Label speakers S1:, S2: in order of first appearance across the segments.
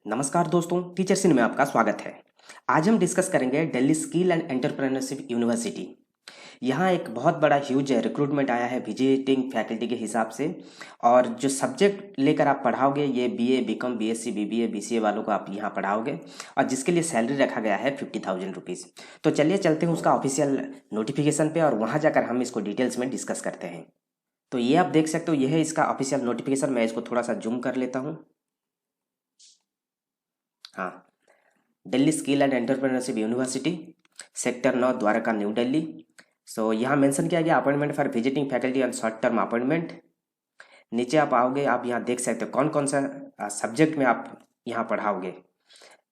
S1: नमस्कार दोस्तों, teachers in में आपका स्वागत है। आज हम डिस्कस करेंगे Delhi Skill and Entrepreneurship university. यहाँ एक बहुत बड़ा ह्यूज रिक्रूटमेंट आया है विजिटिंग फैकल्टी के हिसाब से, और जो सब्जेक्ट लेकर आप पढ़ाओगे ये BA, BCom, BSc, BBA, BCA वालों को आप यहाँ पढ़ाओगे, और जिसके लिए सैलरी रखा गया है 50,000 रुपीज़। तो चलिए चलते हैं उसका ऑफिशियल नोटिफिकेशन पे, और वहाँ जाकर हम इसको डिटेल्स में डिस्कस करते हैं। तो ये आप देख सकते हो, यह है इसका ऑफिशियल नोटिफिकेशन। मैं इसको थोड़ा सा जूम कर लेता हूँ। हाँ, Delhi Skill and Entrepreneurship University, sector 9, Dwarka, New Delhi. So यहाँ मेंशन किया गया appointment for visiting faculty on short term appointment. नीचे आप आओगे, आप यहाँ देख सकते हो कौन कौन सा सब्जेक्ट में आप यहाँ पढ़ाओगे।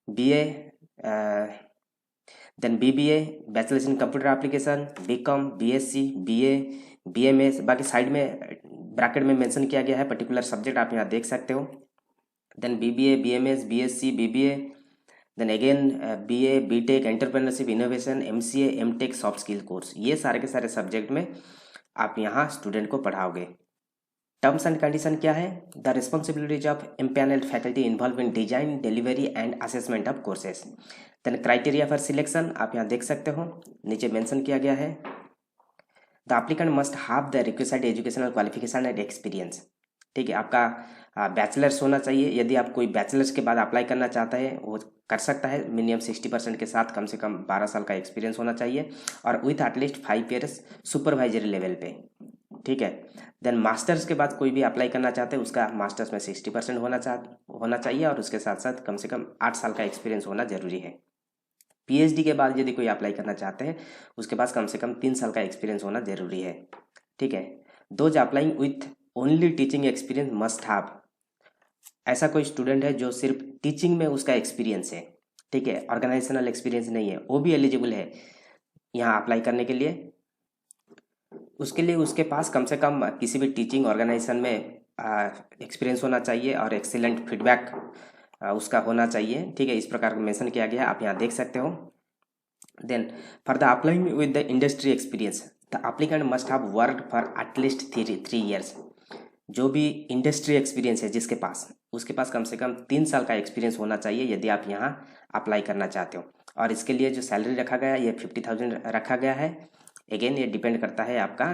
S1: BA, then BBA, bachelors in computer application, B Com, B Sc, BA, BMS. बाकी साइड में ब्रैकेट में मेंशन किया गया है पर्टिकुलर सब्जेक्ट, आप यहाँ देख सकते हो। Then BBA, BMS, BSc, BBA, then again BA, BTech, entrepreneurship, innovation, MCA, MTech, soft skill course. ये सारे के सारे सब्जेक्ट में आप यहाँ स्टूडेंट को पढ़ाओगे। टर्म्स एंड कंडीशन क्या है? The responsibilities of empanelled faculty involve in design, delivery and assessment of courses. Then criteria for selection आप यहाँ देख सकते हो, नीचे मेंशन किया गया है। The applicant must have the requisite educational qualification and experience. ठीक है, आपका बैचलर्स होना चाहिए। यदि आप कोई बैचलर्स के बाद अप्लाई करना चाहता है वो कर सकता है। मिनिमम 60% के साथ कम से कम 12 साल का एक्सपीरियंस होना चाहिए, और with at least 5 years supervisory level पे। ठीक है। देन मास्टर्स के बाद कोई भी अप्लाई करना चाहते हैं उसका मास्टर्स में 60% होना चाहिए, और उसके साथ साथ कम से कम 8 साल का एक्सपीरियंस होना जरूरी है। पीएचडी के बाद यदि कोई अप्लाई करना चाहते हैं उसके पास कम से कम 3 साल का एक्सपीरियंस होना जरूरी है। ठीक है। Those applying with only teaching experience must have. ऐसा कोई स्टूडेंट है जो सिर्फ टीचिंग में उसका एक्सपीरियंस है, ठीक है, ऑर्गेनाइजेशनल एक्सपीरियंस नहीं है, वो भी एलिजिबल है यहाँ अप्लाई करने के लिए। उसके लिए उसके पास कम से कम किसी भी टीचिंग ऑर्गेनाइजेशन में एक्सपीरियंस होना चाहिए, और एक्सीलेंट फीडबैक उसका होना चाहिए। ठीक है, इस प्रकार का मेंशन किया गया है, आप यहाँ देख सकते हो। Then for the applying with the industry experience, the applicant must have worked for at least 3 years. जो भी इंडस्ट्री एक्सपीरियंस है जिसके पास, उसके पास कम से कम 3 साल का एक्सपीरियंस होना चाहिए यदि आप यहाँ अप्लाई करना चाहते हो। और इसके लिए जो सैलरी रखा गया है ये 50,000 रखा गया है। अगेन ये डिपेंड करता है आपका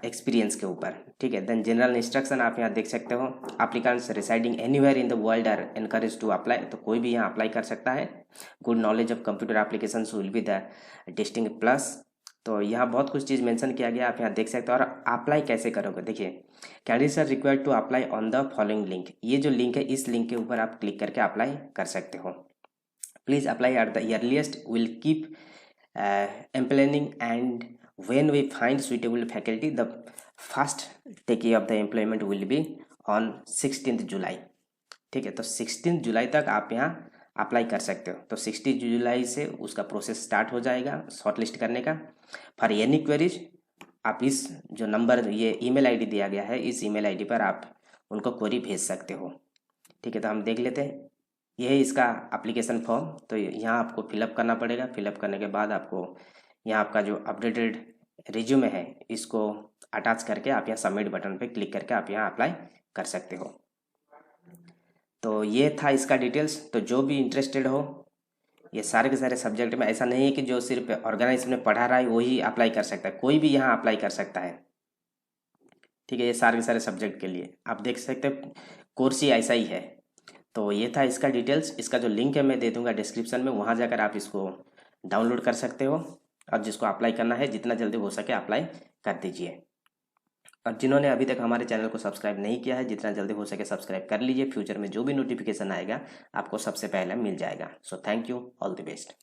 S1: एक्सपीरियंस के ऊपर। ठीक है। देन जनरल इंस्ट्रक्शन आप यहाँ देख सकते हो। Applicants residing anywhere in the world are encourage to apply. तो कोई भी यहाँ अप्लाई कर सकता है। Good knowledge of computer application will be the distinct plus. तो यहाँ बहुत कुछ चीज़ मेंशन किया गया, आप यहाँ देख सकते हो। और अप्लाई कैसे करोगे, देखिए, candidates are required to apply on the following link. ये जो लिंक है इस लिंक के ऊपर आप क्लिक करके अप्लाई कर सकते हो। Please apply at the earliest, will keep employing, and when we find suitable faculty the first take of the employment will be on 16 July. ठीक है, तो 16 जुलाई तक आप यहाँ अप्लाई कर सकते हो। तो 16 जुलाई से उसका प्रोसेस स्टार्ट हो जाएगा शॉर्टलिस्ट करने का। फॉर एनी क्वेरीज आप इस जो नंबर, ये ईमेल आईडी दिया गया है, इस ईमेल आईडी पर आप उनको क्वेरी भेज सकते हो। ठीक है, तो हम देख लेते हैं। यह है इसका एप्लीकेशन फॉर्म। तो यहाँ आपको फिलअप करना पड़ेगा। फिलअप करने के बाद आपको यहाँ आपका जो अपडेटेड रिज्यूमे है इसको अटैच करके आप यहाँ सबमिट बटन पे क्लिक करके आप यहाँ अप्लाई कर सकते हो। तो ये था इसका डिटेल्स। तो जो भी इंटरेस्टेड हो ये सारे के सारे सब्जेक्ट में, ऐसा नहीं है कि जो सिर्फ ऑर्गेनाइजेशन में पढ़ा रहा है वही अप्लाई कर सकता है, कोई भी यहाँ अप्लाई कर सकता है। ठीक है, ये सारे के सारे सब्जेक्ट के लिए आप देख सकते हैं, कोर्स ही ऐसा ही है। तो ये था इसका डिटेल्स। इसका जो लिंक है मैं दे दूंगा डिस्क्रिप्शन में, वहाँ जाकर आप इसको डाउनलोड कर सकते हो, और जिसको अप्लाई करना है जितना जल्दी हो सके अप्लाई कर दीजिए। और जिन्होंने अभी तक हमारे चैनल को सब्सक्राइब नहीं किया है, जितना जल्दी हो सके सब्सक्राइब कर लीजिए। फ्यूचर में जो भी नोटिफिकेशन आएगा आपको सबसे पहले मिल जाएगा। So thank you, all the best.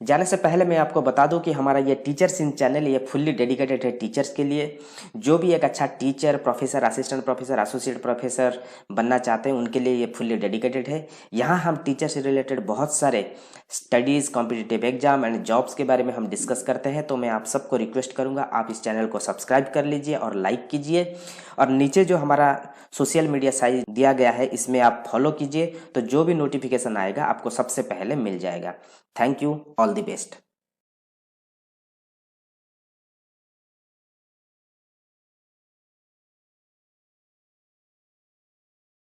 S1: जाने से पहले मैं आपको बता दूं कि हमारा ये टीचर्स इन चैनल ये फुल्ली डेडिकेटेड है टीचर्स के लिए। जो भी एक अच्छा teacher, professor, assistant professor, associate professor बनना चाहते हैं उनके लिए ये फुल्ली डेडिकेटेड है। यहाँ हम टीचर से रिलेटेड बहुत सारे studies, competitive exam and jobs के बारे में हम डिस्कस करते हैं। तो मैं आप सबको रिक्वेस्ट करूँगा आप इस चैनल को सब्सक्राइब कर लीजिए और लाइक कीजिए, और नीचे जो हमारा सोशल मीडिया साइट दिया गया है इसमें आप फॉलो कीजिए। तो जो भी नोटिफिकेशन आएगा आपको सबसे पहले मिल जाएगा। Thank you, all the best.